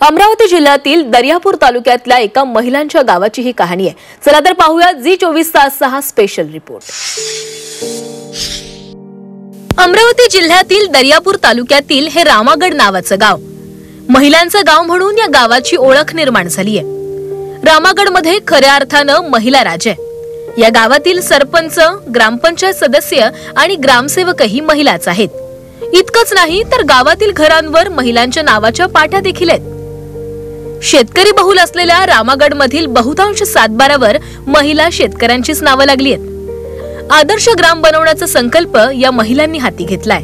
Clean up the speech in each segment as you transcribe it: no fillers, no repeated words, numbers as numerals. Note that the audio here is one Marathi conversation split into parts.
अमरावती जिल्ह्यातील दर्यापूर तालुक्यातल्या एका महिलांच्या गावाची ही कहाणी आहे। चला तर पाहूया जी24 तासचा हा स्पेशल रिपोर्ट। अमरावती जिल्ह्यातील दर्यापूर तालुक्यातील हे रामागड नावाचं गाव, महिलांचं गाव म्हणून या गावाची ओळख निर्माण झाली आहे। रामागड मध्ये खऱ्या अर्थानं महिला राज आहे। या गावातील सरपंच, ग्रामपंचायत सदस्य आणि ग्रामसेवकही महिलाच आहेत। इतकंच नाही तर गावातील घरांवर महिलांच्या नावाच्या पाट्या देखील आहेत। शेतकरी बहुल असलेल्या रामागड मधील बहुतांश सातबारावर महिला शेतकऱ्यांचीच नावं लागली आहेत। आदर्श ग्राम बनवण्याचा संकल्प या महिलांनी हाती घेतलाय।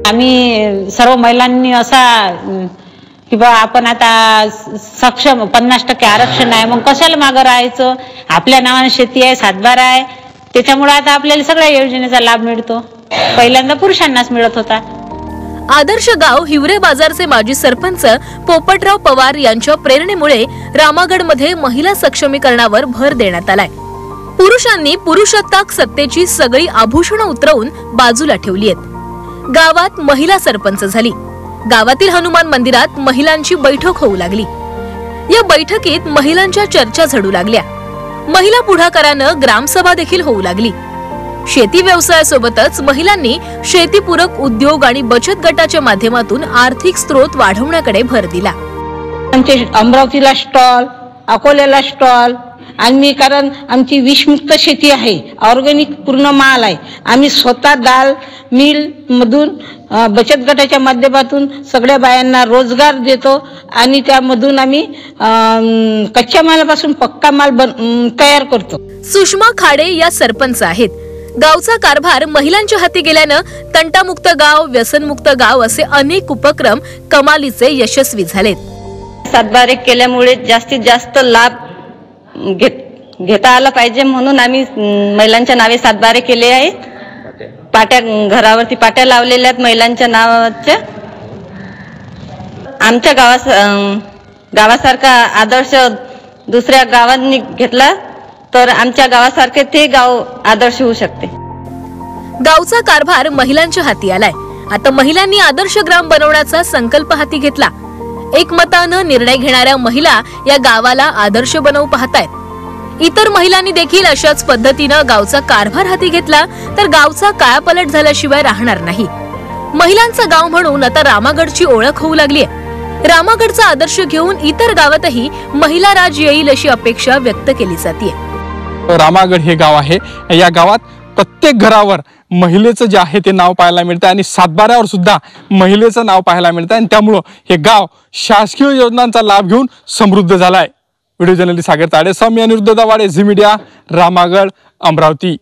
आम्ही सर्व महिलांनी असा की बा आपण आता सक्षम 50% आरक्षण आहे, मग कशाला मागं राहायचं, आपल्या नावाने शेती आहे, सातबारा आहे, त्याच्यामुळे आता आपल्याला सगळ्या योजनेचा लाभ मिळतो। पहिल्यांदा पुरुषांनाच मिळत होता। आदर्श गाव हिवरे बाजारचे माजी सरपंच पोपटराव पवार यांच्या प्रेरणेमुळे रामागड मध्ये महिला सक्षमीकरणावर भर देण्यात आलाय। पुरुषांनी पुरुषसत्ताक सत्तेची सगळी आभूषणं उतरवून बाजूला ठेवली आहेत। गावात महिला सरपंच झाली। गावातील हनुमान मंदिरात महिलांची बैठक होऊ लागली। या बैठकीत महिलांच्या चर्चा झडू लागल्या। महिला पुढाकारानं ग्रामसभा देखील होऊ लागली। शेती व्यवसायासोबतच महिलांनी शेतीपूरक उद्योग आणि बचत गटाच्या माध्यमातून आर्थिक स्रोत वाढवण्याकडे भर दिला। अमरावतीला स्टॉल, अकोल्याला स्टॉल, आणि कारण आमची विषमुक्त शेती आहे, ऑर्गॅनिक पूर्ण माल आहे। आम्ही स्वतः दाल मिल मधून बचत गटाच्या माध्यमातून सगळ्या बायांना रोजगार देतो आणि त्यामधून आम्ही कच्च्या मालापासून पक्का माल तयार करतो। सुषमा खाडे या सरपंच आहेत। गावचा कारभार महिलांच्या हाती गेल्यानं तंटामुक्त गाव, व्यसनमुक्त गाव असे अनेक उपक्रम कमालीचे यशस्वी झालेत। सातबारे केल्यामुळे जास्तीत जास्त लाभ घेता आला पाहिजे म्हणून आम्ही महिलांच्या नावे सातबारे केले आहेत। पाट्या घरावरती पाट्या लावलेल्या आहेत महिलांच्या नावाच्या। आमच्या गावासारखा आदर्श दुसऱ्या गावांनी घेतला तर आमच्या गावासारखे ते गाव आदर्श होऊ शकते। गावचा कारभार महिलांच्या हाती आलाय। आता महिलांनी आदर्श ग्राम बनवण्याचा संकल्प हाती घेतला। एकमतानं निर्णय घेणाऱ्या महिला या गावाला आदर्श बनवू पाहतायत। इतर महिलांनी देखील अशाच पद्धतीनं गावचा कारभार हाती घेतला तर गावचा कायापालट झाल्याशिवाय राहणार नाही। महिलांचं गाव म्हणून आता रामागडची ओळख होऊ लागली आहे। रामागडचा आदर्श घेऊन इतर गावातही महिला राज येईल अशी अपेक्षा व्यक्त केली जाते। रामागड हे गाव आहे। या गावात प्रत्येक घरावर महिलेचं जे आहे ते नाव पाहायला मिळतं आणि सातबाऱ्यावर सुद्धा महिलेचं नाव पाहायला मिळतं आणि त्यामुळे हे गाव शासकीय योजनांचा लाभ घेऊन समृद्ध झालं आहे। व्हिडिओ जर्नलिस्ट सागर ताडे, मी अनिरुद्ध दवाडे, झी मीडिया, रामागड, अमरावती।